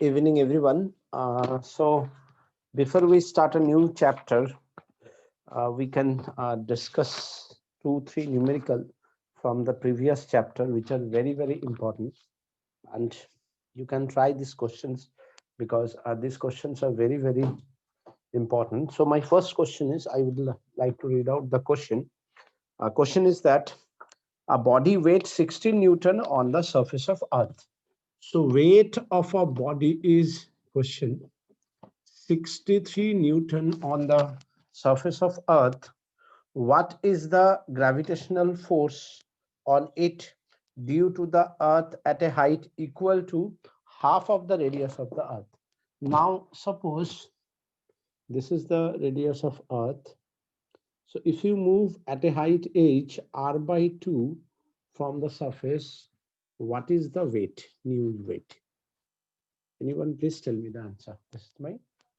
evening, everyone. So, before we start a new chapter, we can discuss 2, 3 numerical from the previous chapter, which are very, very important. And you can try these questions because these questions are very, very important. So, my first question is I would like to read out the question. Question is that a body weighs 16 Newton on the surface of Earth. So, weight of a body is question 63 Newton on the surface of Earth. What is the gravitational force on it due to the Earth at a height equal to half of the radius of the Earth? Now, suppose this is the radius of Earth. So, if you move at a height h r by 2 from the surface, what is the weight, new weight? Anyone please tell me the answer? This is my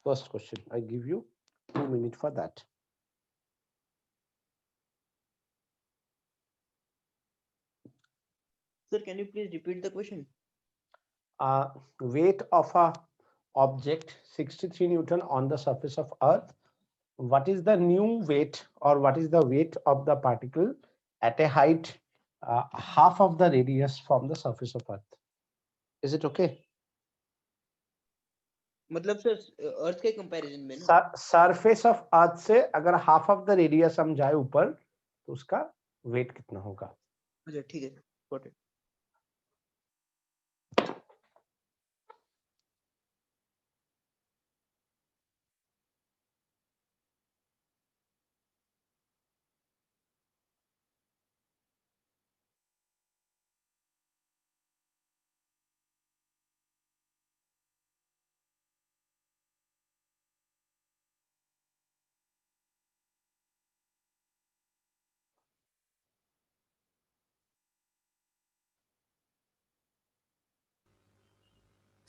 first question. I give you 2 minutes for that. Sir, can you please repeat the question? Weight of a object 63 Newton on the surface of Earth. What is the new weight or what is the weight of the particle at a height half of the radius from the surface of Earth? Is it okay? मतलब sir अर्थ के comparison में ना surface of earth से अगर half of the radius हम जाए ऊपर तो उसका वेट कितना होगा? अच्छा ठीक है, गॉट इट.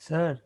सर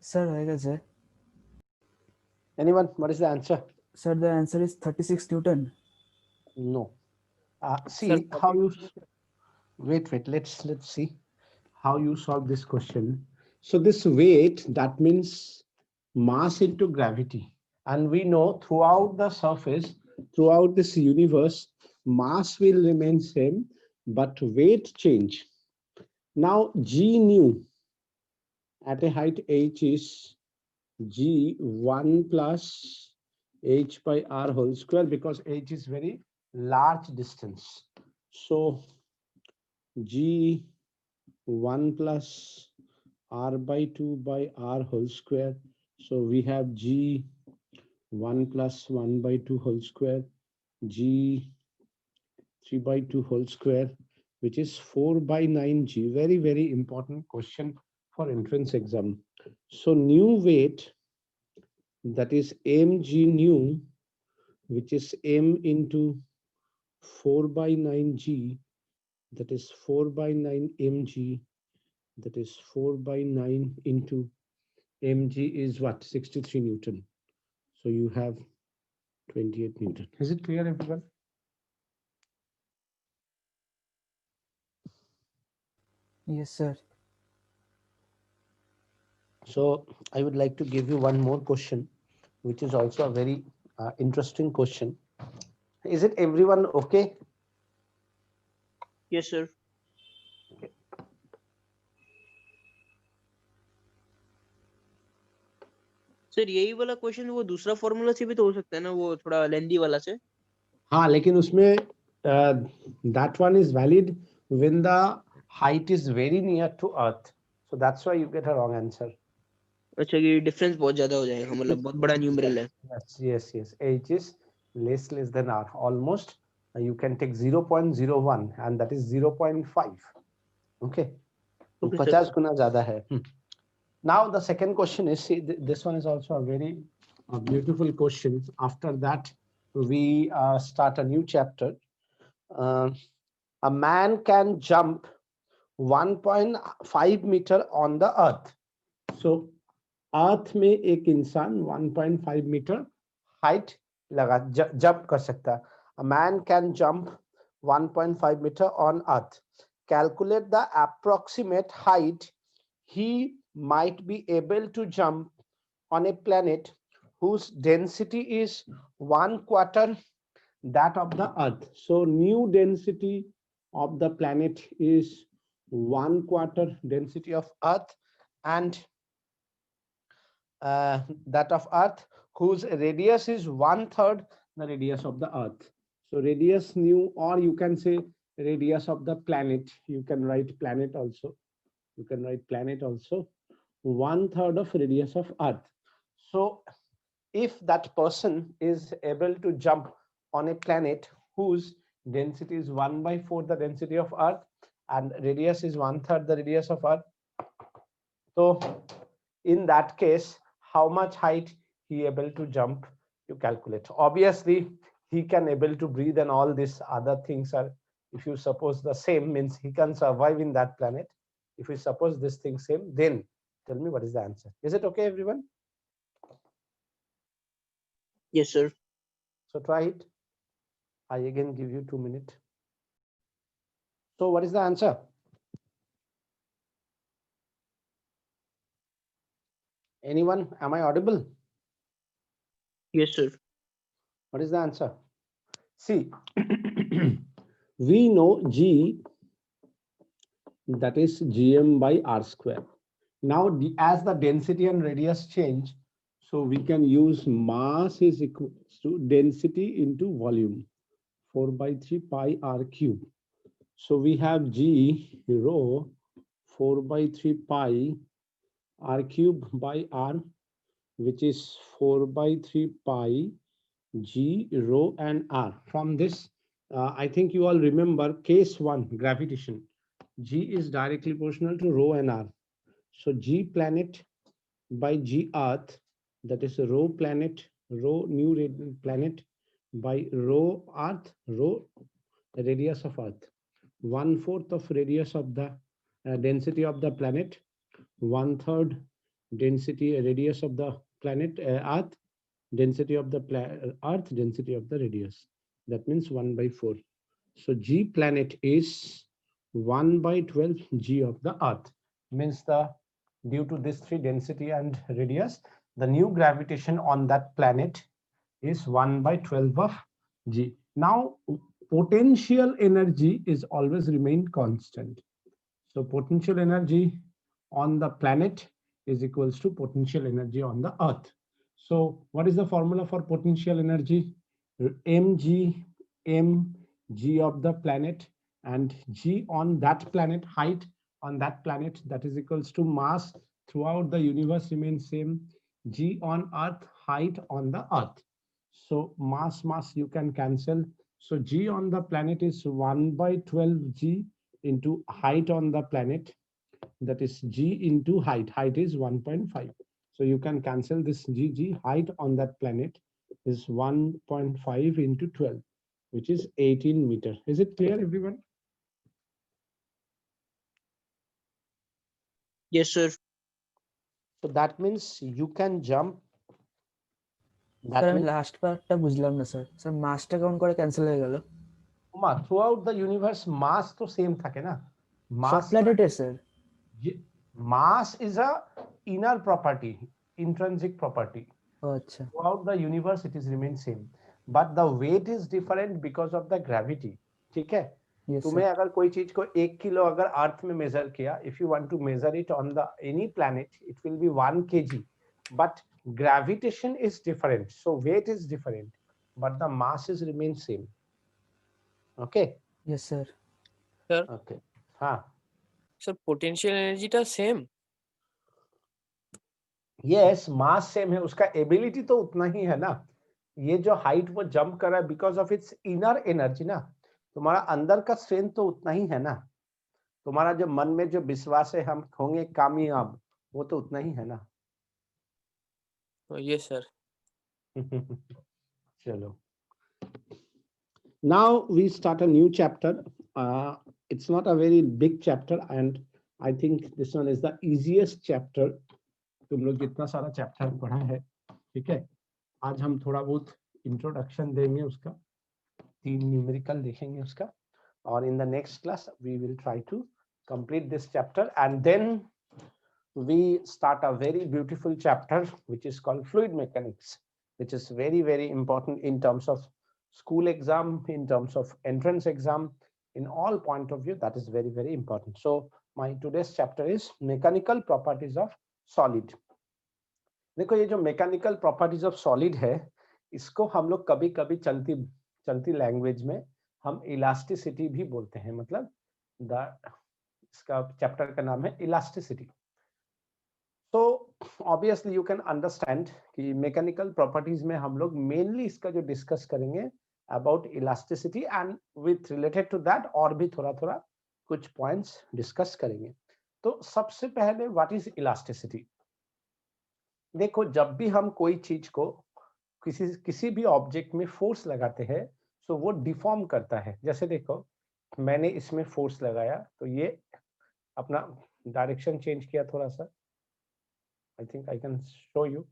सर है कैसे? Anyone, what is the answer? Sir, the answer is 36 Newton. No. See Sir, how you wait. Let's see how you solve this question. So this weight, that means mass into gravity, and we know throughout the surface, throughout this universe, mass will remain same, but weight change. Now g nu at a height h is g1 plus h by r whole square, because h is very large distance. So g1 plus r by 2 by r whole square. So we have g1 plus 1 by 2 whole square, g3 by 2 whole square, which is 4 by 9g. Very, very important question for entrance exam. So new weight, that is mg new, which is m into 4 by 9g, that is 4 by 9 mg, that is 4 by 9 into mg is what? 63 Newton. So you have 28 Newton. Is it clear, everyone? Yes, sir. So I would like to give you one more question, which is also a very interesting question. Is it everyone okay? yes sir. Sir यही वाला question वो दूसरा formula से भी तो हो सकता है ना, वो थोड़ा लेंदी वाला से. हाँ, लेकिन उसमें that one is valid when the height is very near to earth, so that's why you get a wrong answer. अच्छा कि डिफरेंस बहुत ज्यादा हो जाएगा, मतलब बहुत बड़ा न्यूमरल है. Yes, h is less than r, almost. You can take 0.01 and that is 0.5. Okay, तो Okay, sir. 50 गुना ज्यादा है. Now the second question is, see, this one is also a very beautiful question. After that, we start a new chapter. A man can jump 1.5 meter on the earth. So, earth में एक इंसान 1.5 meter height लगा jump कर सकता है. A man can jump 1.5 meter on earth. Calculate the approximate height he might be able to jump on a planet whose density is 1/4 that of the earth. So new density of the planet is 1/4 density of earth, and that of earth whose radius is 1/3 the radius of the earth. So radius new, or you can say radius of the planet. You can write planet also. You can write planet also. 1/3 of radius of earth. So if that person is able to jump on a planet whose density is 1/4 the density of earth and radius is 1/3 the radius of earth, so in that case how much height he able to jump, you calculate. Obviously he can able to breathe and all these other things are, if you suppose the same, means he can survive in that planet. If we suppose this thing same, then tell me what is the answer. Is it okay, everyone? Yes, sir. So try it. I again give you 2 minutes. So what is the answer? Anyone? Am I audible? Yes, sir. What is the answer? See, we know G, that is gm by r square. Now, as the density and radius change, so we can use mass is equal to density into volume, 4/3 pi r cube. So we have G rho 4/3 pi r cube by r, which is 4/3 pi G rho and r. From this, I think you all remember case 1, gravitation. G is directly proportional to rho and r. So G planet by G earth, that is rho planet, rho new planet by rho earth, rho radius of earth. 1/4 of radius of the density of the planet, 1/3 density radius of the planet earth, density of the earth, density of the radius. That means 1/4. So G planet is 1/12 G of the earth. Means the due to this 3 density and radius, the new gravitation on that planet is 1/12 of G. Now potential energy is always remain constant. So potential energy on the planet is equals to potential energy on the earth. So what is the formula for potential energy? mg, mg of the planet and g on that planet, height on that planet, that is equals to mass throughout the universe remains same, g on earth, height on the earth. So mass you can cancel. So g on the planet is 1/12 g into height on the planet, that is g into height. Height is 1.5. So you can cancel this g. Height on that planet is 1.5 into 12, which is 18 meter. Is it clear, everyone? Yes, sir. So that means you can jump. Sir আমি last পার্টটা বুঝলাম না sir. Sir মাসটা কেমন করে cancel হয়ে গেল? Throughout the universe মাস তো সেম থাকে না। সব প্ল্যানেটের sir? Mass is a inner property, intrinsic property. আচ্ছা। Throughout the universe it is remain same, but the weight is different because of the gravity. ठीक है? तुम्हें अगर कोई चीज को 1 किलो अगर अर्थ में मेजर किया, if you want to measure it on the any planet, it will be 1 kg, but gravitation is different, so weight is different, but the masses remain same. Okay? Yes, sir. Sir. Okay. हाँ. Sir potential एनर्जीটা same yes, mass same है, उसका ability तो उतना ही है ना। ये जो हाइट वो जंप कर रहा है because of its inner energy ना, तुम्हारा अंदर का स्ट्रेंथ तो उतना ही है ना, तुम्हारा जो मन में जो विश्वास है हम होंगे कामयाब, वो तो उतना ही है ना। यस सर चलो, now we start a new chapter. It's not a very big chapter and I think this one is the easiest chapter. तुम लोग जितना सारा चैप्टर पढ़ा है, ठीक है, आज हम थोड़ा बहुत इंट्रोडक्शन देंगे उसका, 3 न्यूमेरिकल देखेंगे उसका, और in the next class we will try to complete this chapter and then we start a very beautiful chapter which is called fluid mechanics, which is very, very important in terms of school exam, in terms of entrance exam, in all point of view. That is very, very important. So my today's chapter is mechanical properties of solid. देखो, ये जो mechanical properties of solid है, इसको हम लोग कभी कभी चलती चलती लैंग्वेज में हम इलास्टिसिटी भी बोलते हैं, मतलब इसका चैप्टर का नाम है इलास्टिसिटी। तो ऑब्वियसली यू कैन अंडरस्टैंड कि मैकेनिकल प्रॉपर्टीज में हम लोग मेनली इसका जो डिस्कस करेंगे about elasticity and with related to that और भी थोड़ा थोड़ा कुछ पॉइंट्स डिस्कस करेंगे। तो सबसे पहले व्हाट इज इलास्टिसिटी। देखो, जब भी हम कोई चीज को किसी भी ऑब्जेक्ट में फोर्स लगाते हैं तो वो डिफॉर्म करता है। जैसे देखो, मैंने इसमें फोर्स लगाया तो ये अपना डायरेक्शन चेंज किया थोड़ा सा, I think I can show you.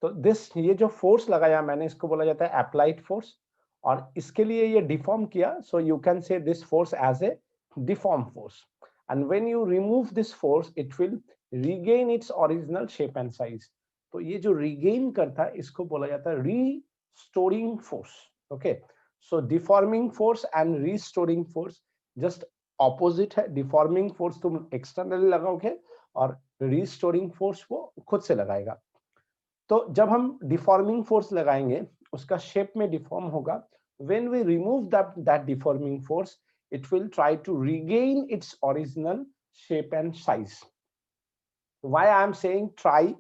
तो ये जो फोर्स लगाया मैंने, इसको बोला जाता है अप्लाइड फोर्स, और इसके लिए ये डिफॉर्म किया, so you can say this force as a deform force, and when you remove this force it will regain its original shape and size. तो ये जो रीगेन करता है इसको बोला जाता है restoring force. Okay, so deforming force and restoring force just opposite है। डिफॉर्मिंग फोर्स तुम एक्सटर्नली लगाओगे और रीस्टोरिंग फोर्स वो खुद से लगाएगा। तो जब हम डिफॉर्मिंग फोर्स लगाएंगे उसका शेप में डिफॉर्म होगा। When we remove that deforming force it will try to regain its original shape and size. Why I am saying try,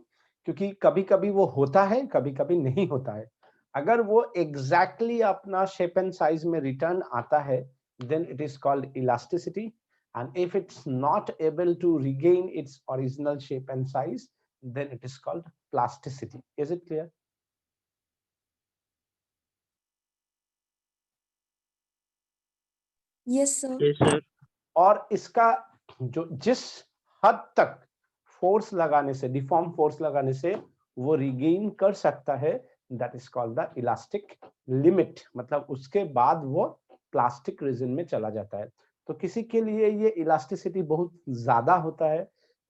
क्योंकि कभी कभी वो होता है, कभी कभी नहीं होता है। अगर वो एग्जैक्टली अपना शेप एंड साइज में रिटर्न आता है then it is called elasticity, and if it's not able to regain its original shape and size then it is called plasticity. Is it clear? Yes, sir. Yes sir और इसका जो जिस हद तक force लगाने से, डिफॉर्म फोर्स लगाने से वो रिगेन कर सकता है, that is called the elastic limit. मतलब उसके बाद वो प्लास्टिक रीजन में चला जाता है। तो किसी के लिए ये इलास्टिसिटी बहुत ज्यादा होता है,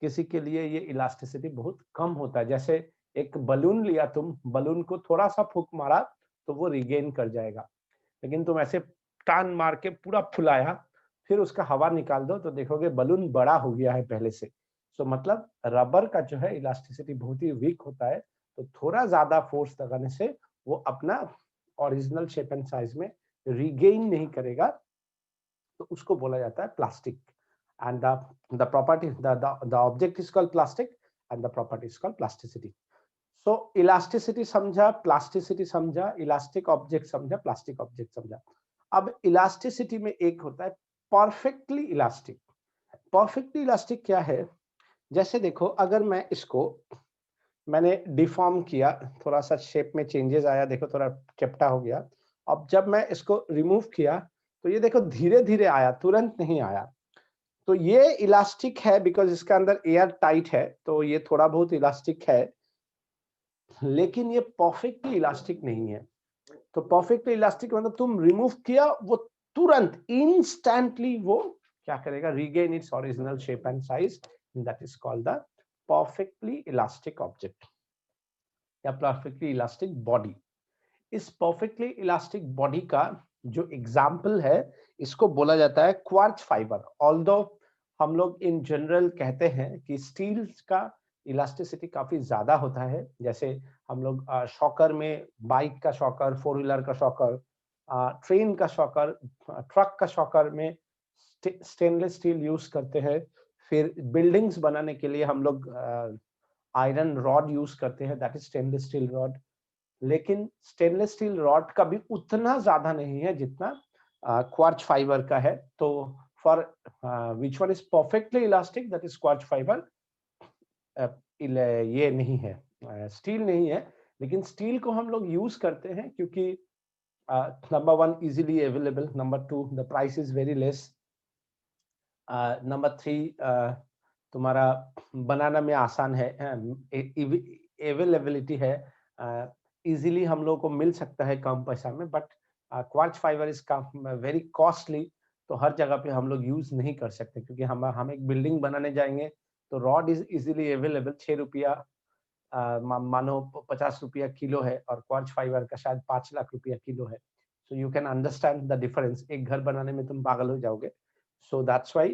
किसी के लिए ये इलास्टिसिटी बहुत कम होता है। जैसे एक बलून लिया, तुम बलून को थोड़ा सा फूंक मारा तो वो रिगेन कर जाएगा, लेकिन तुम ऐसे टान मार के पूरा फुलाया फिर उसका हवा निकाल दो तो देखोगे बलून बड़ा हो गया है पहले से। सो मतलब रबर का जो है इलास्टिसिटी बहुत ही वीक होता है, तो थोड़ा ज्यादा फोर्स लगाने से वो अपना ओरिजिनल शेप एंड साइज में रिगेन नहीं करेगा, तो उसको बोला जाता है plastic. And the property, the object is called plastic and the property is called plasticity. So elasticity समझा, प्लास्टिसिटी समझा, इलास्टिक ऑब्जेक्ट समझा, प्लास्टिक ऑब्जेक्ट समझा। अब इलास्टिसिटी में एक होता है परफेक्टली इलास्टिक। परफेक्टली इलास्टिक क्या है? जैसे देखो, अगर मैं इसको मैंने डिफॉर्म किया, थोड़ा सा शेप में चेंजेस आया, देखो थोड़ा चपटा हो गया। अब जब मैं इसको रिमूव किया तो ये देखो धीरे धीरे आया, तुरंत नहीं आया। तो ये इलास्टिक है बिकॉज इसके अंदर एयर टाइट है, तो ये थोड़ा बहुत इलास्टिक है, लेकिन ये परफेक्टली इलास्टिक नहीं है। तो परफेक्टली इलास्टिक मतलब तुम रिमूव किया वो तुरंत इंस्टेंटली वो क्या करेगा, regain its original shape and size, that is called the perfectly elastic object या परफेक्टली इलास्टिक बॉडी। इस परफेक्टली इलास्टिक बॉडी का जो एग्जाम्पल है इसको बोला जाता है क्वार्ट्ज फाइबर। ऑल्दो हम लोग इन जनरल कहते हैं कि स्टील का इलास्टिसिटी काफी ज्यादा होता है। जैसे हम लोग शॉकर में, बाइक का शॉकर, 4 व्हीलर का शॉकर, ट्रेन का शॉकर, ट्रक का शॉकर में स्टेनलेस स्टील यूज करते हैं। फिर बिल्डिंग्स बनाने के लिए हम लोग आयरन रॉड यूज करते हैं, that is stainless steel rod. लेकिन स्टेनलेस स्टील रॉड का भी उतना ज्यादा नहीं है जितना क्वार्ट्ज फाइबर का है। तो for which one is perfectly elastic, that is quartz fibre. ये नहीं है, स्टील नहीं है। लेकिन स्टील को हम लोग यूज करते हैं क्योंकि number one easily available, number two the price is very less, number three तुम्हारा बनाना में आसान है, अवेलेबिलिटी है, इजीली हम लोग को मिल सकता है कम पैसा में। But quartz fibre is very costly, तो हर जगह पे हम लोग यूज नहीं कर सकते क्योंकि हम एक बिल्डिंग बनाने जाएंगे तो रॉड इज इजीली अवेलेबल, 6 रुपया मानो 50 रुपया किलो है, और क्वार्ट्ज फाइबर का शायद 5 लाख रुपया किलो है। सो you can understand the difference, एक घर बनाने में तुम पागल हो जाओगे। So that's why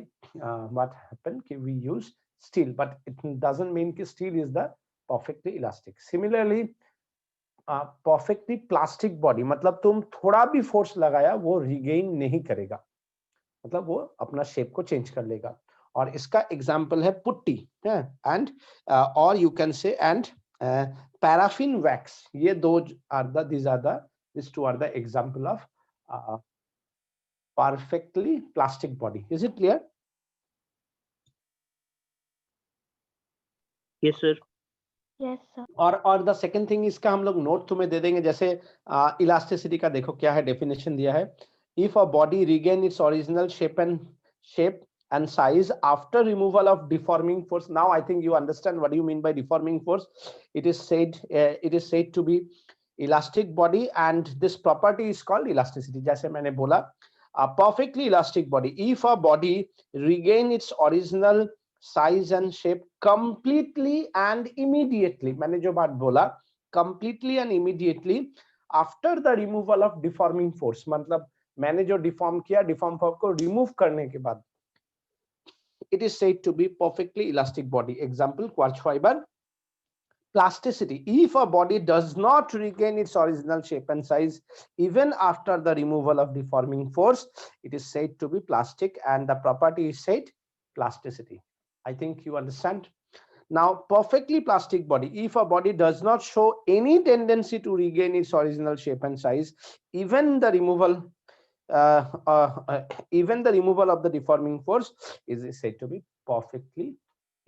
what happened कि we use steel, but it doesn't mean कि steel is the perfectly elastic. Similarly, perfectly plastic body मतलब तुम थोड़ा भी force लगाया वो regain नहीं करेगा, मतलब वो अपना shape को change कर लेगा। और इसका example है putty, and or you can say and paraffin wax। ये दो these two are the example of perfectly plastic body. Is it clear? Yes sir. Yes, sir. और द सेकंड थिंग, इसका हम लोग नोट तुम्हें दे देंगे। जैसे इलास्टिसिटी का देखो क्या है, डेफिनेशन दिया है, if a body regain it's original shape and size after removal of deforming force. Now I think you understand what do you mean by deforming force. It is said to be elastic body, and this property is called elasticity. जैसे मैंने बोला, a perfectly elastic body, if a body regain its original size and shape completely and immediately, मैंने जो बात बोला completely and immediately after the removal of deforming force, मतलब मैंने जो डिफॉर्म किया, डिफॉर्म फॉर्म को रिमूव करने के बाद, it is said to be perfectly elastic body. Example, quartz fiber. Plasticity, if a body does not regain its original shape and size even after the removal of deforming force, it is said to be plastic, and the property is said plasticity. I think you understand. Now, perfectly plastic body, if a body does not show any tendency to regain its original shape and size even the removal of the deforming force, is said to be perfectly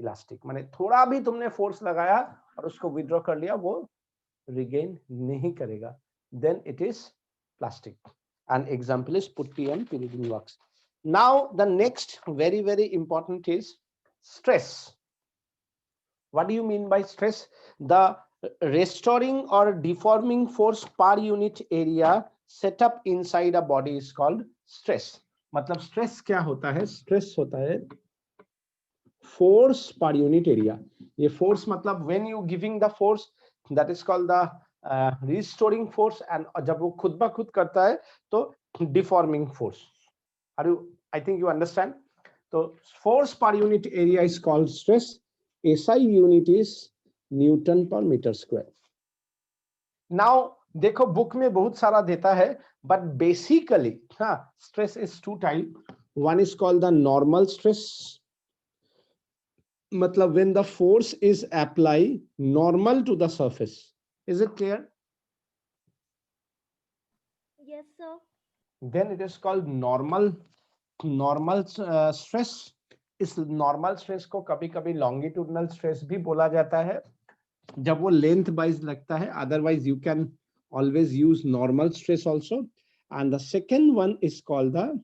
elastic. माने थोड़ा भी तुमने force लगाया और उसको withdraw कर लिया, वो रिगेन नहीं करेगा, then it is plastic. An example is putty and pyridine wax. Now the next very important is stress. What do you mean by stress? The restoring or deforming force per unit area set up inside a body is called stress. मतलब stress क्या होता है? Stress होता है force per unit area. ये force मतलब when you giving the force, that is called the restoring force, and जब वो खुद ब खुद करता है तो deforming force. Are you? I think you understand. So force per unit area is called stress. SI unit is Newton per meter square. Now देखो book में बहुत सारा देता है, but basically stress is two type. One is called the normal stress, मतलब when the force is applied normal to the surface. Is it clear? Yes, sir. Then it is called normal stress. इस normal stress को कभी कभी longitudinal stress भी बोला जाता है जब वो लेंथ वाइज लगता है, otherwise you can always use normal stress also. And the second one is called the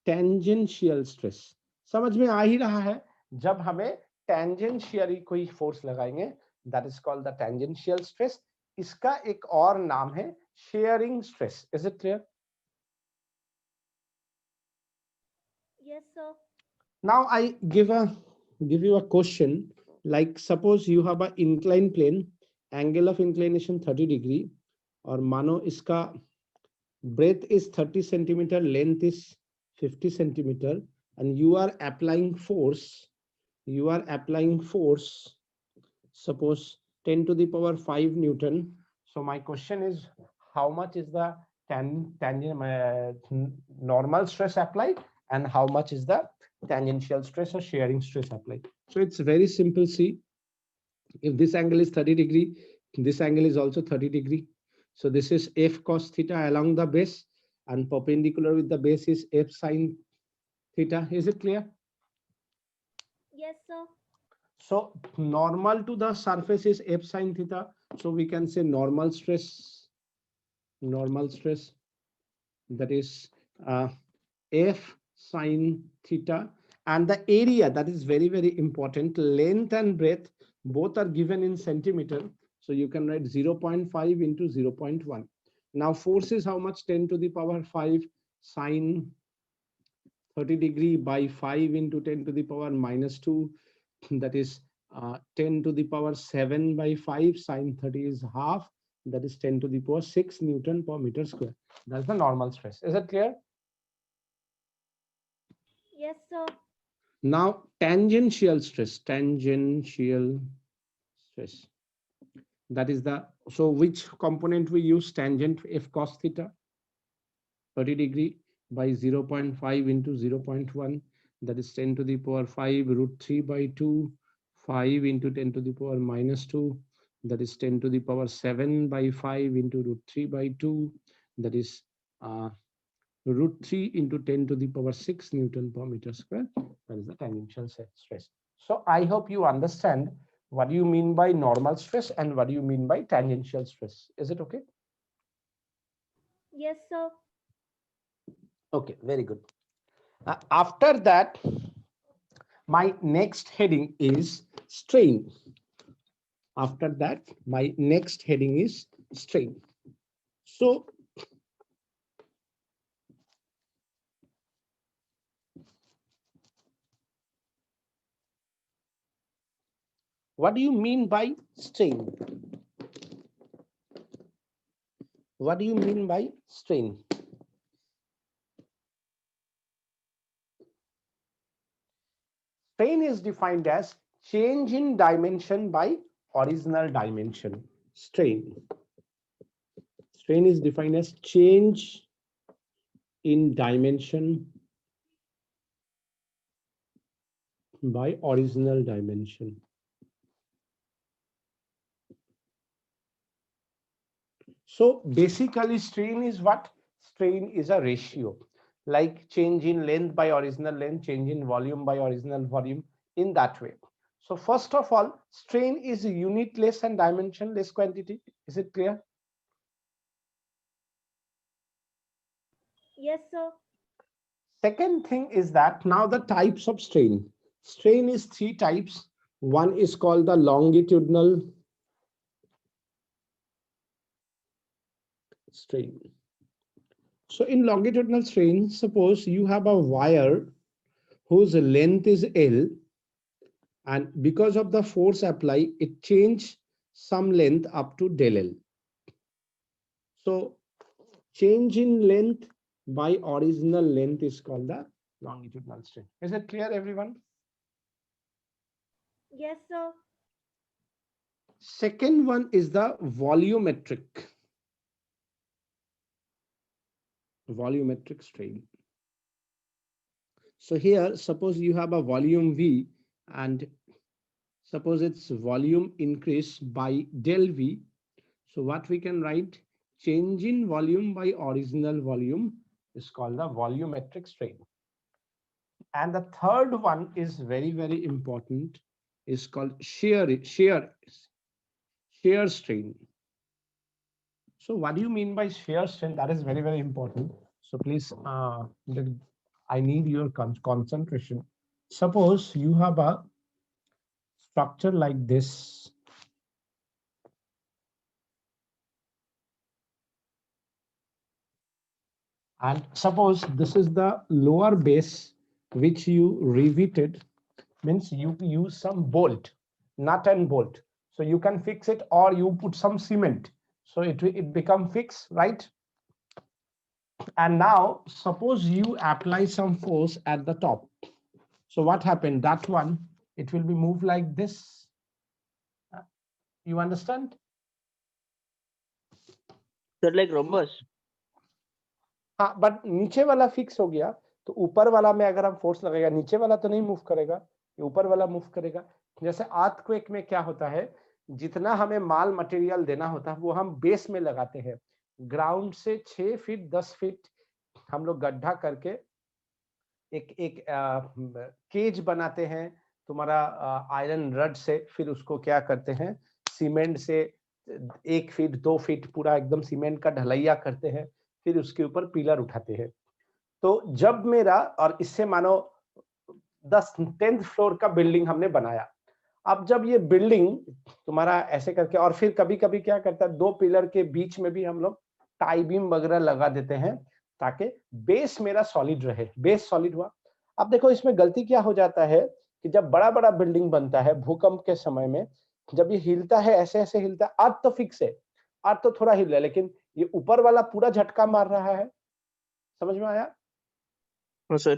tangential stress. समझ में आ ही रहा है, जब हमें टेंजेंशियली कोई फोर्स लगाएंगे, that is called the tangential stress. इसका एक और नाम है sharing stress. Is it clear? Yes, sir. Now I give you a question, like suppose you have a inclined plane, angle of inclination 30 degree, और मानो इसका breadth is 30 centimeter, length is 50 centimeter, and you are applying force, suppose 10 to the power 5 Newton. So my question is, how much is the normal stress applied and how much is the tangential stress or shearing stress applied. So it's very simple. See, if this angle is 30 degree, this angle is also 30 degree. So this is F cos theta along the base, and perpendicular with the base is F sin theta. Is it clear? Yes, sir. So normal to the surface is F sin theta. So we can say normal stress, that is F sin theta, and the area, that is very, very important. Length and breadth both are given in centimeter. So you can write 0.5 into 0.1. Now force is how much? 10 to the power 5 sine 30 degree by 5 into 10 to the power minus 2. That is 10 to the power 7 by 5 sine 30 is half. That is 10 to the power 6 Newton per meter square. That's the normal stress. Is it clear? Yes, sir. Now tangential stress, that is the, so which component we use? Tangent F cos theta, 30 degree by 0.5 into 0.1, that is 10 to the power 5 root 3 by 2, 5 into 10 to the power minus 2, that is 10 to the power 7 by 5 into root 3 by 2, that is root 3 into 10 to the power 6 Newton per meter square. That is the tangential stress. So I hope you understand what do you mean by normal stress and what do you mean by tangential stress. Is it okay? Yes, sir. Okay, very good. After that, my next heading is strain. After that, my next heading is strain. So what do you mean by strain? What do you mean by strain? Strain is defined as change in dimension by original dimension. Strain is defined as change in dimension by original dimension. So basically strain is what? Strain is a ratio, like change in length by original length, change in volume by original volume, in that way. So first of all, strain is a unitless and dimensionless quantity. Is it clear? Yes, sir. Second thing is that now the types of strain. Strain is three types. One is called the longitudinal strain. So in longitudinal strain, suppose you have a wire whose length is L, and because of the force applied, it changed some length up to del L. So change in length by original length is called the longitudinal strain. Is it clear, everyone? Yes, sir. Second one is the volumetric strain. So here, suppose you have a volume V, and suppose its volume increase by del V. So what we can write, change in volume by original volume is called the volumetric strain. And the third one is very, very important, is called shear strain. So what do you mean by shear strain? That is very, very important. So please, I need your concentration. Suppose you have a structure like this. And suppose this is the lower base which you riveted, means you use some bolt, nut and bolt. So you can fix it, or you put some cement. So it become fixed, right? And now suppose you apply some force at the top. So what happened? That one, it will be moved like this. You understand? Sir, like rhombus. हाँ, but नीचे वाला fix हो गया, तो ऊपर वाला में अगर हम फोर्स लगेगा, नीचे वाला तो नहीं मूव करेगा, ये ऊपर वाला मूव करेगा। जैसे अर्थक्वेक में क्या होता है, जितना हमें माल मटेरियल देना होता है वो हम बेस में लगाते हैं। ग्राउंड से 6 फीट 10 फीट हम लोग गड्ढा करके एक एक केज बनाते हैं तुम्हारा आयरन रड से, फिर उसको क्या करते हैं, सीमेंट से 1 फीट 2 फीट पूरा एकदम सीमेंट का ढलैया करते हैं, फिर उसके ऊपर पिलर उठाते हैं। तो जब मेरा, और इससे मानो 10th फ्लोर का बिल्डिंग हमने बनाया, अब जब ये बिल्डिंग तुम्हारा ऐसे करके, और फिर कभी कभी क्या करता है, 2 पिलर के बीच में भी हम लोग टाई बीम वगैरह लगा देते हैं ताकि बेस मेरा सॉलिड रहे। बेस सॉलिड हुआ। अब देखो इसमें गलती क्या हो जाता है कि जब बड़ा बड़ा बिल्डिंग बनता है भूकंप के समय में, जब ये हिलता है ऐसे ऐसे हिलता है, अर्थ तो फिक्स है, अर्थ तो थोड़ा हिल रहा है, लेकिन ये ऊपर वाला पूरा झटका मार रहा है। समझ में आया? हाँ सर।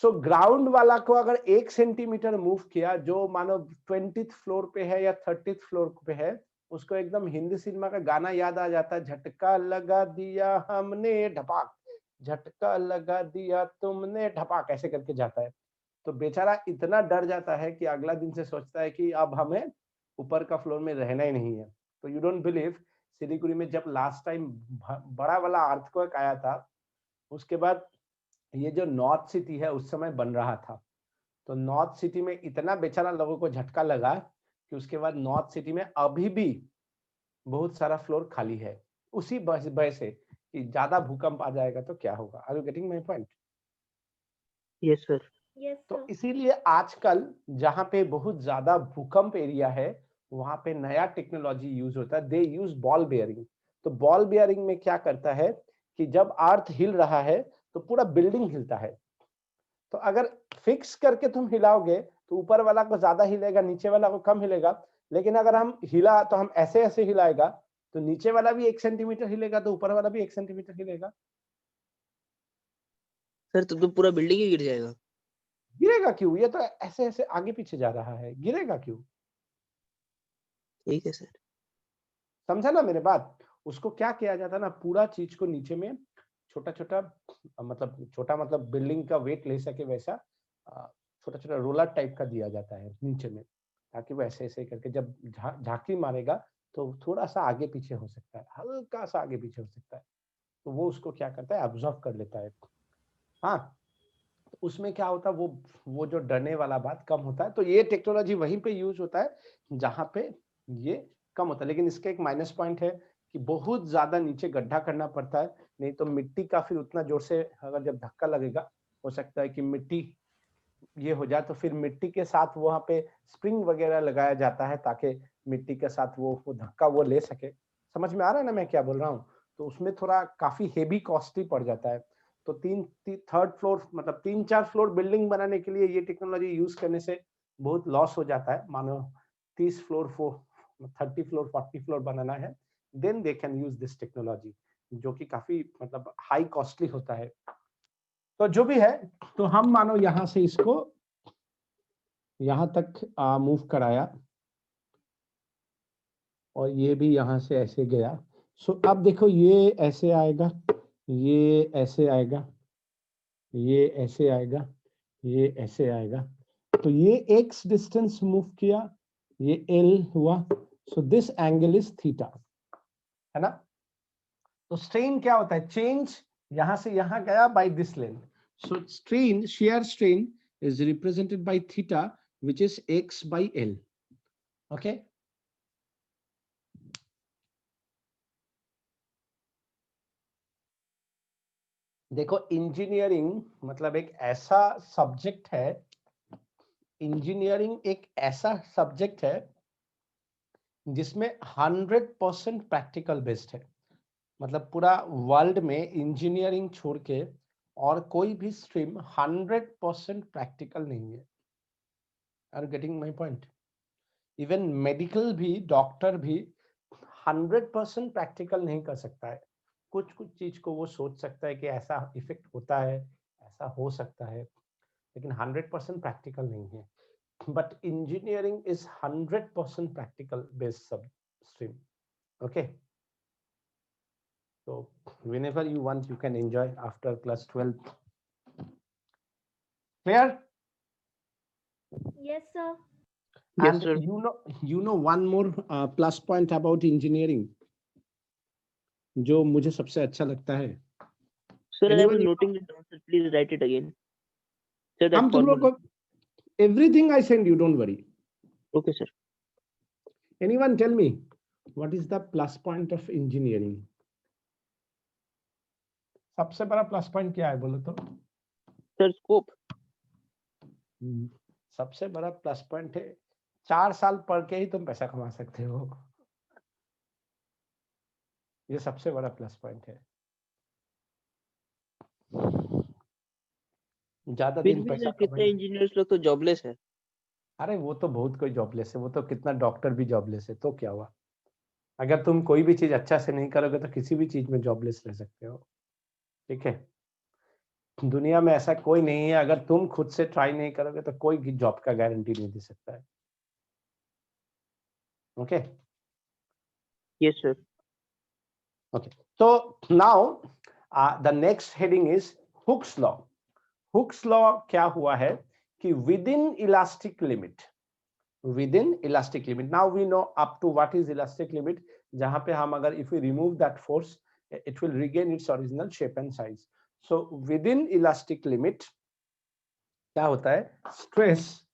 सो ग्राउंड वाला को अगर 1 सेंटीमीटर मूव किया, जो मानो 20th फ्लोर पे है या 30th फ्लोर पे है, उसको एकदम हिंदी सिनेमा का गाना याद आ जाता है, झटका लगा दिया हमने ढपाक, झटका लगा दिया तुमने ढपाक, ऐसे करके जाता है। तो बेचारा इतना डर जाता है कि अगला दिन से सोचता है कि अब हमें ऊपर का फ्लोर में रहना ही नहीं है। तो यू डोंट बिलीव, सिलीगुड़ी में जब लास्ट टाइम बड़ा वाला अर्थक्वेक आया था, उसके बाद ये जो नॉर्थ सिटी है उस समय बन रहा था, तो नॉर्थ सिटी में इतना बेचारा लोगों को झटका लगा कि उसके बाद नॉर्थ सिटी में अभी भी बहुत सारा फ्लोर खाली है, उसी वजह से कि ज्यादा भूकंप आ जाएगा तो क्या होगा। Are you getting my point? Yes sir. Yes, तो sir. इसीलिए आजकल जहां पे बहुत ज्यादा भूकंप एरिया है, वहां पे नया टेक्नोलॉजी यूज होता है, दे यूज बॉल बेयरिंग। तो बॉल बेयरिंग में क्या करता है कि जब अर्थ हिल रहा है तो पूरा बिल्डिंग हिलता है। तो अगर फिक्स करके तुम हिलाओगे तो ऊपर वाला को ज्यादा हिलेगा, नीचे वाला को कम हिलेगा। लेकिन अगर हम हिला तो हम ऐसे ऐसे हिलाएगा, तो नीचे वाला भी 1 सेंटीमीटर हिलेगा तो ऊपर वाला भी 1 सेंटीमीटर हिलेगा। सर तो पूरा बिल्डिंग ही गिर जाएगा। गिरेगा क्यों? ये तो ऐसे ऐसे आगे पीछे जा रहा है, गिरेगा क्यों? ठीक है सर। समझा ना मेरे बात? उसको क्या किया जाता है ना, पूरा चीज को नीचे में छोटा छोटा, मतलब छोटा मतलब बिल्डिंग का वेट ले सके वैसा छोटा छोटा रोलर टाइप का दिया जाता है नीचे में, ताकि वो ऐसे ऐसे करके जब झांकी मारेगा तो थोड़ा सा आगे पीछे हो सकता है, हल्का सा आगे पीछे हो सकता है, तो वो उसको क्या करता है, ऑब्जर्व कर लेता है। हाँ, तो उसमें क्या होता है, वो जो डरने वाला बात कम होता है। तो ये टेक्नोलॉजी वहीं पे यूज होता है जहां पे ये कम होता है। लेकिन इसका एक माइनस पॉइंट है कि बहुत ज्यादा नीचे गड्ढा करना पड़ता है, नहीं तो मिट्टी का फिर उतना जोर से अगर जब धक्का लगेगा, हो सकता है कि मिट्टी ये हो जाए, तो फिर मिट्टी के साथ वहां पे स्प्रिंग वगैरह लगाया जाता है ताकि मिट्टी के साथ वो धक्का वो ले सके। समझ में आ रहा है ना मैं क्या बोल रहा हूँ? तो उसमें थोड़ा काफी हेवी कॉस्टली पड़ जाता है। तो 3rd फ्लोर मतलब 3-4 फ्लोर बिल्डिंग बनाने के लिए ये टेक्नोलॉजी यूज करने से बहुत लॉस हो जाता है। मानो 30 फ्लोर 30 फ्लोर 40 फ्लोर बनाना है, then they can use this technology, जो कि काफी मतलब हाई कॉस्टली होता है। तो जो भी है, तो हम मानो यहाँ से इसको यहाँ तक मूव कराया, और ये भी यहाँ से ऐसे गया। सो अब देखो ये ऐसे आएगा, ये ऐसे आएगा, ये ऐसे आएगा, ये ऐसे आएगा। तो ये x डिस्टेंस मूव किया, ये l हुआ। So this angle is theta, है ना? तो स्ट्रेन क्या होता है, चेंज यहां से यहां गया by this length. So strain, shear strain is represented by theta, which is x by l. Okay? देखो इंजीनियरिंग मतलब एक ऐसा सब्जेक्ट है, इंजीनियरिंग एक ऐसा सब्जेक्ट है जिसमें 100% प्रैक्टिकल बेस्ड है। मतलब पूरा वर्ल्ड में इंजीनियरिंग छोड़ के और कोई भी स्ट्रीम 100% प्रैक्टिकल नहीं है। Are getting my point? Even medical भी, डॉक्टर भी 100% प्रैक्टिकल नहीं कर सकता है। कुछ कुछ चीज को वो सोच सकता है कि ऐसा इफेक्ट होता है, ऐसा हो सकता है, लेकिन 100% प्रैक्टिकल नहीं है। But engineering is 100% practical based sub stream. Okay. So whenever you want, you can enjoy after class 12. Clear? Yes, sir. Yes, And sir. you know one more plus point about engineering जो मुझे सबसे अच्छा लगता है. Sir, I Anyone was you noting it down, sir. Please write it again. Sir, that हम तुम लोग formula. को everything I send you, don't worry. Okay, sir. Anyone tell me what is the plus point of engineering? सबसे बड़ा plus point क्या है बोलो तो? Sir, scope. सबसे बड़ा प्लस पॉइंट है 4 साल पढ़ के ही तुम पैसा कमा सकते हो. ये सबसे बड़ा प्लस पॉइंट है. ज्यादा फिर दिन भी पैसा सर कितने कमाएंगे. इंजीनियर्स लोग तो जॉबलेस है. अरे वो तो बहुत कोई जॉबलेस है. वो तो कितना डॉक्टर भी जॉबलेस है. तो क्या हुआ? अगर तुम कोई भी चीज अच्छा से नहीं करोगे तो किसी भी चीज में जॉबलेस रह सकते हो. ठीक है. दुनिया में ऐसा कोई नहीं है, अगर तुम खुद से ट्राई नहीं करोगे तो कोई जॉब का गारंटी नहीं दे सकता है. Okay. Yes, sir. Okay. So now the next heading is Hooke's law. Hooke's law क्या हुआ है कि within elastic limit. Now we know up to what is elastic limit. जहां पे हम अगर if we remove that force, it will regain its original shape and size. So within elastic limit क्या होता है? Stress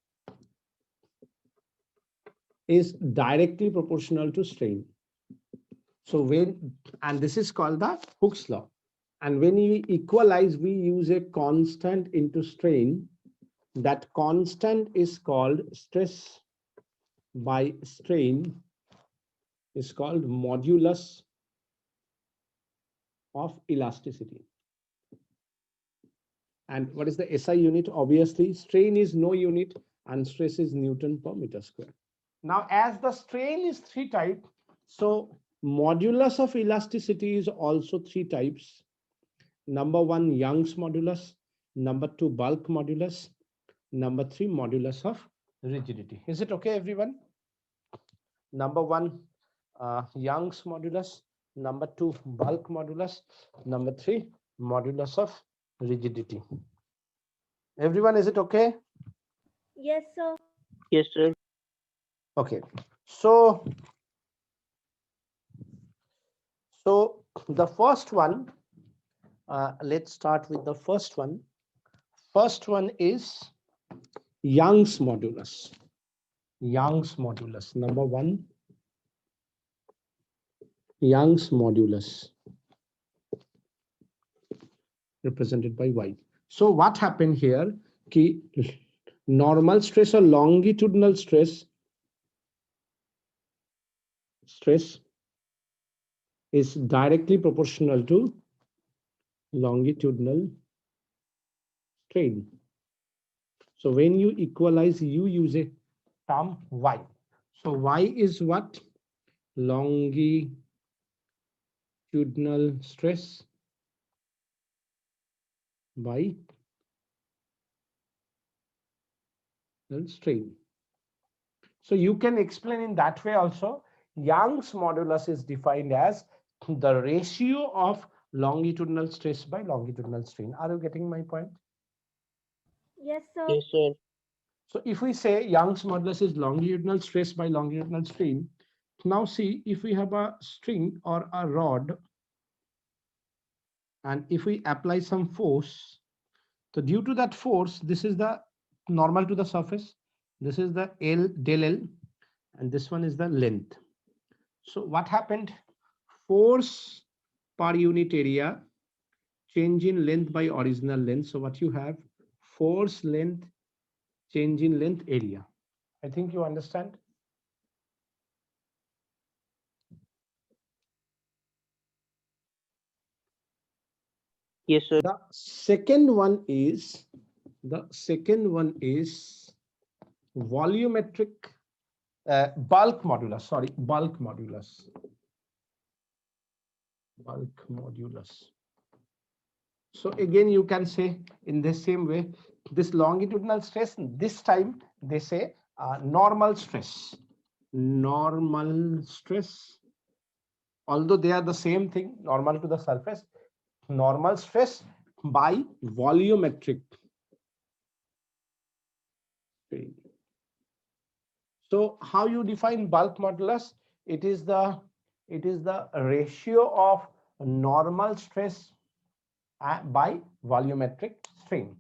is directly proportional to strain. So and this is called the Hooke's law. And when we equalize, we use a constant into strain. That constant is called stress by strain, is called modulus of elasticity. And what is the SI unit? Obviously, strain is no unit and stress is Newton per meter square. Now, as the strain is 3 types, so modulus of elasticity is also 3 types. Number 1, Young's modulus. Number 2, bulk modulus. Number 3, modulus of rigidity. Is it okay, everyone? Number 1, Young's modulus. Number 2, bulk modulus. Number 3, modulus of rigidity. Everyone, is it okay? Yes, sir. Yes, sir. Okay. So the first one, let's start with the first one. First one is Young's modulus. Young's modulus. Number 1, Young's modulus, represented by Y. So what happened here? Ki normal stress or longitudinal stress is directly proportional to longitudinal strain. So when you equalize, you use a term Y. So Y is what? Longitudinal stress by strain. So you can explain in that way also. Young's modulus is defined as the ratio of longitudinal stress by longitudinal strain. Are you getting my point? Yes, sir. Yes, sir. So if we say Young's modulus is longitudinal stress by longitudinal strain, now see, if we have a string or a rod, and if we apply some force, so due to that force, this is the normal to the surface, this is the L del L, and this one is the length. So what happened? Force per unit area, change in length by original length. So what you have? Force length, change in length area. I think you understand. Yes, sir. The second one is volumetric bulk modulus. Sorry, bulk modulus. Bulk modulus. So again, you can say in the same way, this longitudinal stress, this time they say normal stress. Normal stress. Although they are the same thing, normal to the surface, normal stress by volumetric strain. So how you define bulk modulus? It is the ratio of normal stress by volumetric strain.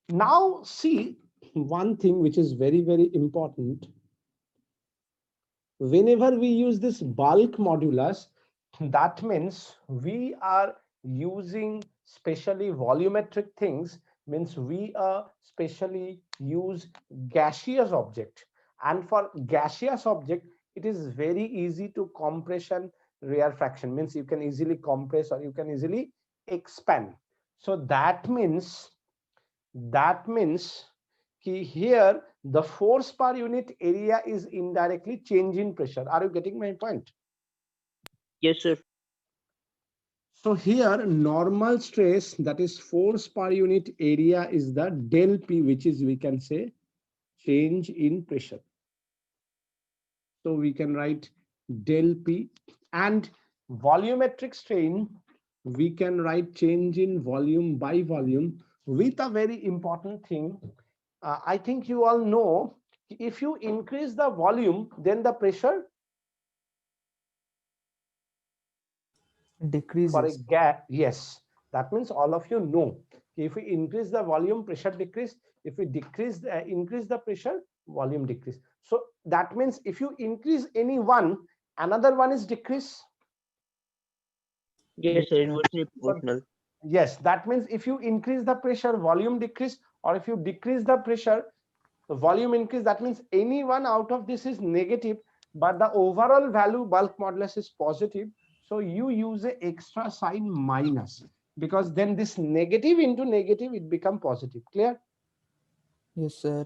Now see one thing which is very, very important. Whenever we use this bulk modulus, that means we are using specially volumetric things, means we specially use gaseous object, and for gaseous object it is very easy to compression rarefaction, means you can easily compress or you can easily expand. So that means here the force per unit area is indirectly change in pressure. Are you getting my point? Yes, sir. So here normal stress, that is force per unit area, is the del P, which is, we can say, change in pressure. So we can write del P, and volumetric strain we can write change in volume by volume, with a very important thing. I think you all know, if you increase the volume, then the pressure for a Decreases. gas. Yes, that means all of you know, if we increase the volume, pressure decrease. If we increase the pressure, volume decrease. So that means if you increase any one, another one is decrease. Yes, sir. Inversely proportional. Yes, that means if you increase the pressure, volume decrease, or if you decrease the pressure, the volume increase. That means any one out of this is negative, but the overall value bulk modulus is positive. So you use an extra sign minus, because then this negative into negative it become positive. Clear? Yes, sir.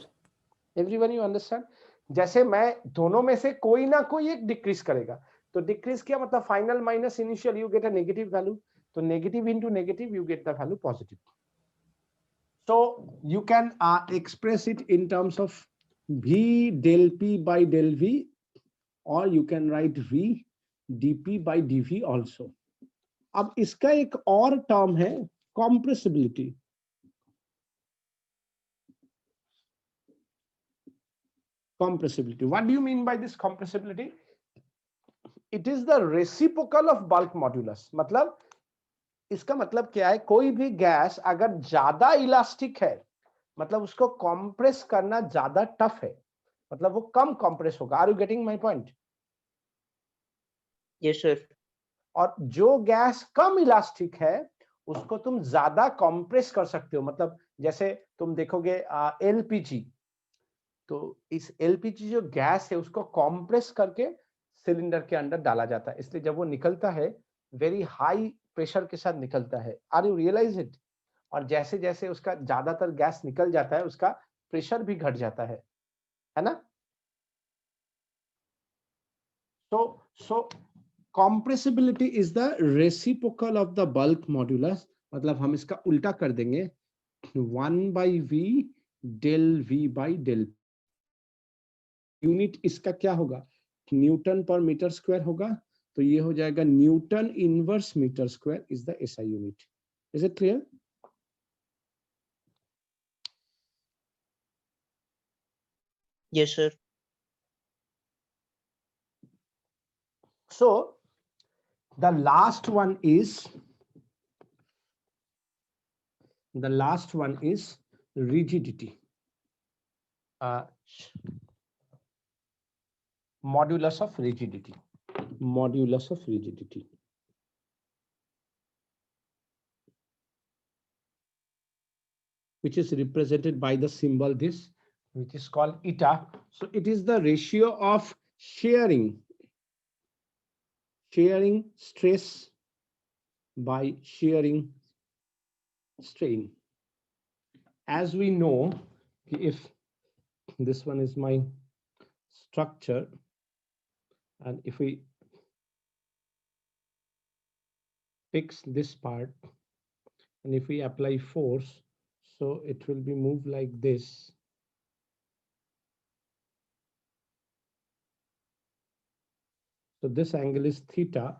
Everyone you understand? जैसे मैं दोनों में से कोई ना कोई एक decrease करेगा, तो डिक्रीज क्या मतलब final minus initial, you get a negative value. तो negative into negative you get the value positive. So you can express it in terms of V del P by del V, or you can write V dP by dV also. अब इसका एक और term है compressibility. Compressibility. What do you mean by this compressibility? It is the reciprocal of bulk modulus. मतलब इसका मतलब क्या है, कोई भी गैस अगर ज्यादा इलास्टिक है, मतलब उसको कंप्रेस करना ज्यादा टफ है, मतलब वो कम कंप्रेस होगा. Are you getting my point? Yes sir. और जो गैस कम इलास्टिक है उसको तुम ज्यादा कंप्रेस कर सकते हो. मतलब जैसे तुम देखोगे एलपीजी, तो इस एलपीजी जो गैस है उसको कंप्रेस करके सिलेंडर के अंदर डाला जाता है, इसलिए जब वो निकलता है वेरी हाई प्रेशर के साथ निकलता है. Are you realize it? और जैसे जैसे उसका ज्यादातर गैस निकल जाता है उसका प्रेशर भी घट जाता है ना? So compressibility is the reciprocal of the bulk modulus. मतलब हम इसका उल्टा कर देंगे, 1 by V del V by del. Unit इसका क्या होगा, न्यूटन पर मीटर स्क्वायर होगा, तो ये हो जाएगा newton inverse metre square is the SI unit. Is it clear? Yes sir. So the last one is rigidity. Modulus of rigidity. Modulus of rigidity. Which is represented by the symbol this, which is called eta. So it is the ratio of shearing stress by shearing strain. As we know, if this one is my structure, and if we fix this part and if we apply force, so it will be moved like this. So this angle is theta,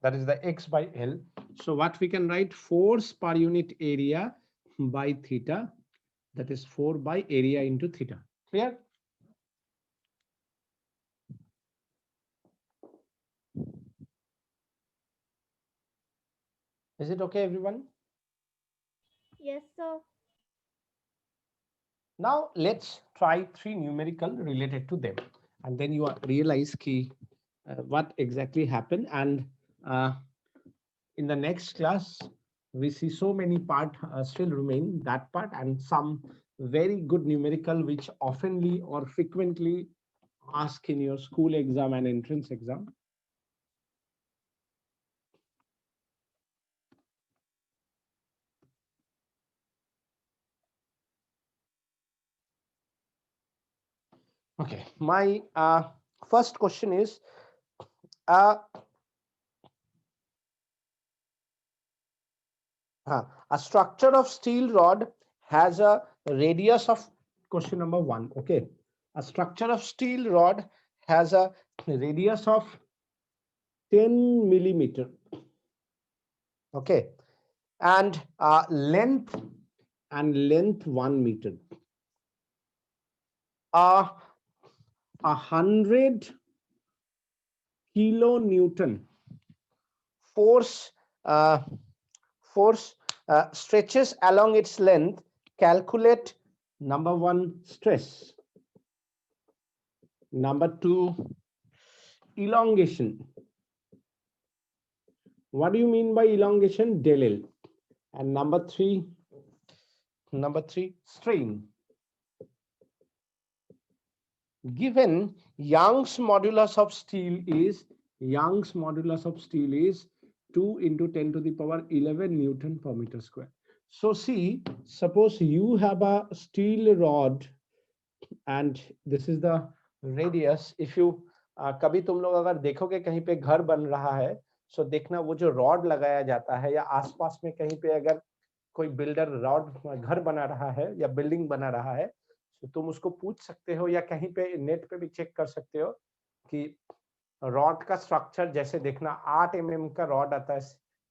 that is the x by L. So what we can write, force per unit area by theta, that is 4 by area into theta. Clear? Is it okay, everyone? Yes, sir. Now let's try three numerical related to them, and then you realize what exactly happened. And uh, in the next class, we see so many part still remain that part, and some very good numerical which oftenly or frequently ask in your school exam and entrance exam. Okay, my first question is uh, a structure of steel rod has a radius of, question number 1. Okay, a structure of steel rod has a radius of 10 millimeter. Okay, and length 1 meter. 100 kilonewton force stretches along its length. Calculate number 1 stress, number 2 elongation. What do you mean by elongation? Del L. And number 3 strain. Given Young's modulus of steel is 2 into 10 to the power 11 Newton per meter square. So see, suppose you have a steel rod and this is the radius. If you कभी तुम लोग अगर देखोगे कहीं पे घर बन रहा है, so देखना वो जो रॉड लगाया जाता है या आसपास में कहीं पे अगर कोई बिल्डर रॉड घर बना रहा है या बिल्डिंग बना रहा है, तो तुम उसको पूछ सकते हो या कहीं पे नेट पे भी चेक कर सकते हो कि रॉड का स्ट्रक्चर जैसे देखना 8 mm का रॉड आता है,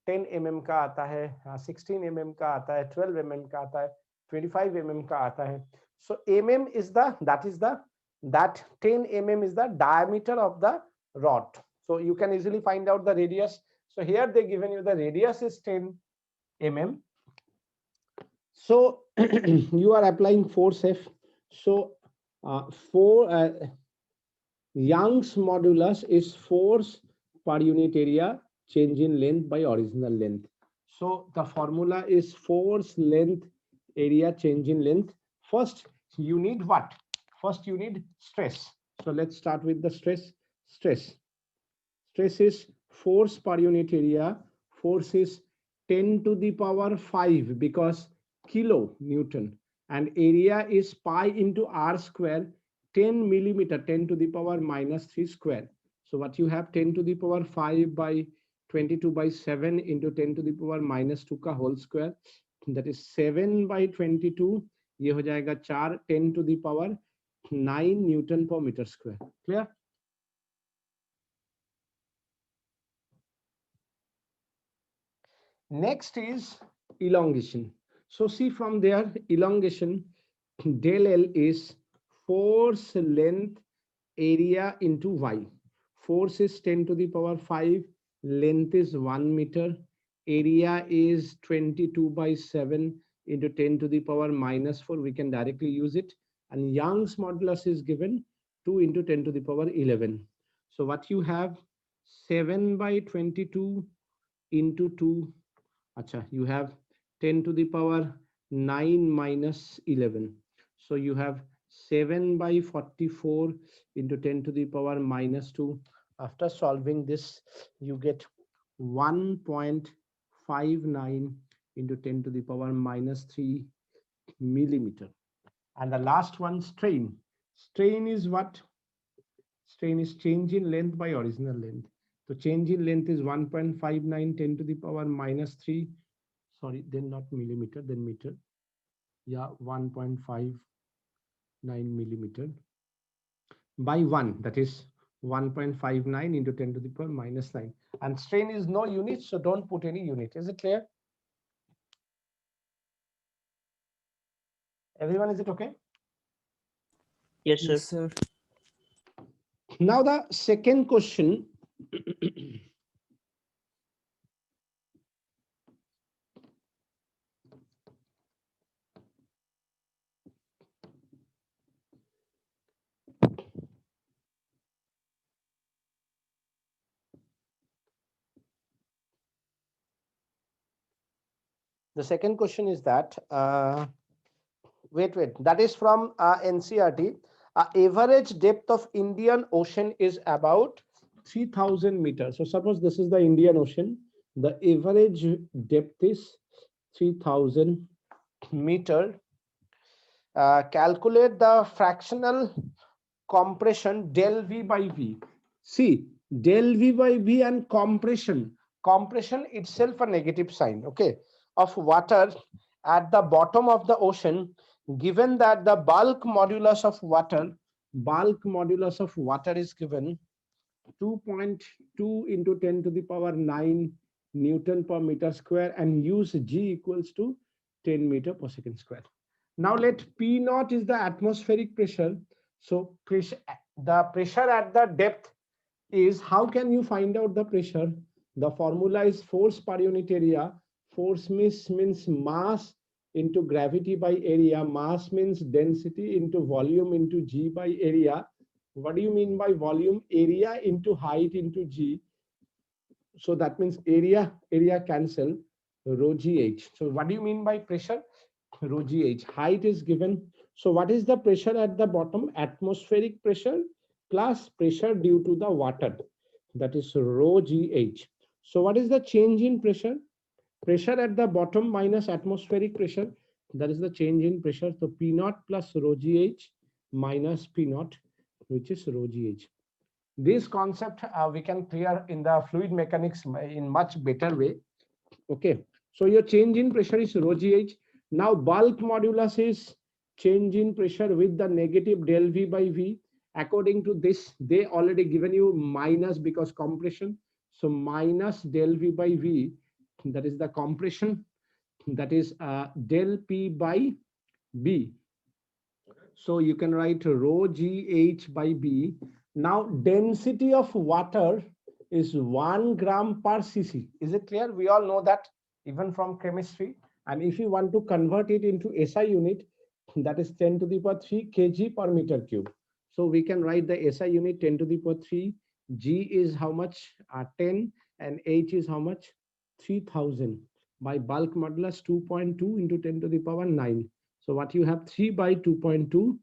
10 mm का आता है, 16 mm का आता है, 12 mm का आता है, 25 mm का आता है. So mm is that 10 mm is the diameter of the rod. So you can easily find out the radius. So here they given you the radius is 10 mm. So you are applying force F. So Young's modulus is force per unit area change in length by original length. So the formula is force length area change in length. First you need what? First you need stress. So let's start with the stress. Stress is force per unit area. Force is 10 to the power 5 because kilo Newton, and area is pi into r square, 10 millimeter, 10 to the power minus 3 square. So what you have 10 to the power 5 by 22 by 7 into 10 to the power minus 2 का whole square, that is 7 by 22. ये हो जाएगा 4, 10 to the power 9 Newton per meter square. Clear? Next is elongation. So see from there, elongation del L is force length area into y. Force is 10 to the power 5, length is 1 meter, area is 22 by 7 into 10 to the power minus 4. We can directly use it. And Young's modulus is given 2 into 10 to the power 11. So what you have 7 by 22 into 2. Acha, you have 10 to the power 9 minus 11. So you have 7 by 44 into 10 to the power minus 2. After solving this, you get 1.59 into 10 to the power minus 3 millimeter. And the last one, strain. Strain is what? Strain is change in length by original length. So change in length is 1.59 10 to the power minus 3. Sorry, then not millimeter, then meter. Yeah, 1.59 millimeter by 1. That is 1.59 into 10 to the power minus 9. And strain is no unit, so don't put any unit. Is it clear? Everyone, is it okay? Yes, sir. Yes, sir. Now the second question. The second question is that, wait, that is from NCERT. Average depth of Indian Ocean is about 3000 meters. So suppose this is the Indian Ocean. The average depth is 3000 meter. Calculate the fractional compression del V by V. See, del V by V and compression itself a negative sign, okay, of water at the bottom of the ocean, given that the bulk modulus of water is given 2.2 into 10 to the power 9 Newton per meter square, and use G equals to 10 meter per second square. Now let P naught is the atmospheric pressure. So the pressure at the depth is, how can you find out the pressure? The formula is force per unit area. Force means mass into gravity by area. Mass means density into volume into G by area. What do you mean by volume? Area into height into G. So that means area cancel, rho GH. So what do you mean by pressure? Rho GH. Height is given. So what is the pressure at the bottom? Atmospheric pressure plus pressure due to the water. That is rho GH. So what is the change in pressure? Pressure at the bottom minus atmospheric pressure. That is the change in pressure. So P naught plus rho GH minus P naught, which is rho GH. This concept we can clear in the fluid mechanics in much better way. Okay. So your change in pressure is rho GH. Now bulk modulus is change in pressure with the negative del V by V. According to this, they already given you minus because compression. So minus del V by V, that is the compression, that is del P by B. So you can write rho GH by B. Now density of water is 1 gram per cc. Is it clear? We all know that even from chemistry. And if you want to convert it into SI unit, that is 10 to the power 3 kg per meter cube. So we can write the SI unit 10 to the power 3. G is how much? 10, and H is how much? 3000 by bulk modulus 2.2 into 10 to the power 9. So what you have, 3 by 2.2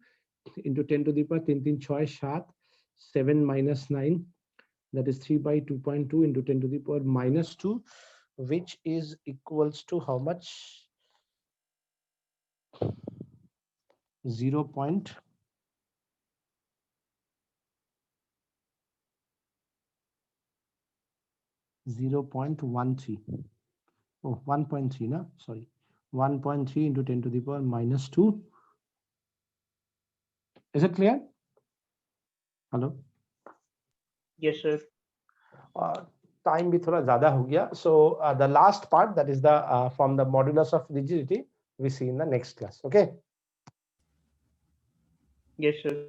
into 10 to the power 3 3 6 7 7 minus 9, that is 3 by 2.2 into 10 to the power minus 2, which is equals to how much? 0.13. Oh, 1.3, no, sorry. 1.3 into 10 to the power minus 2. Is it clear? Hello? Yes, sir. Time bhi thoda zyada ho gaya. So the last part, that is the from the modulus of rigidity, we see in the next class. Okay. Yes, sir.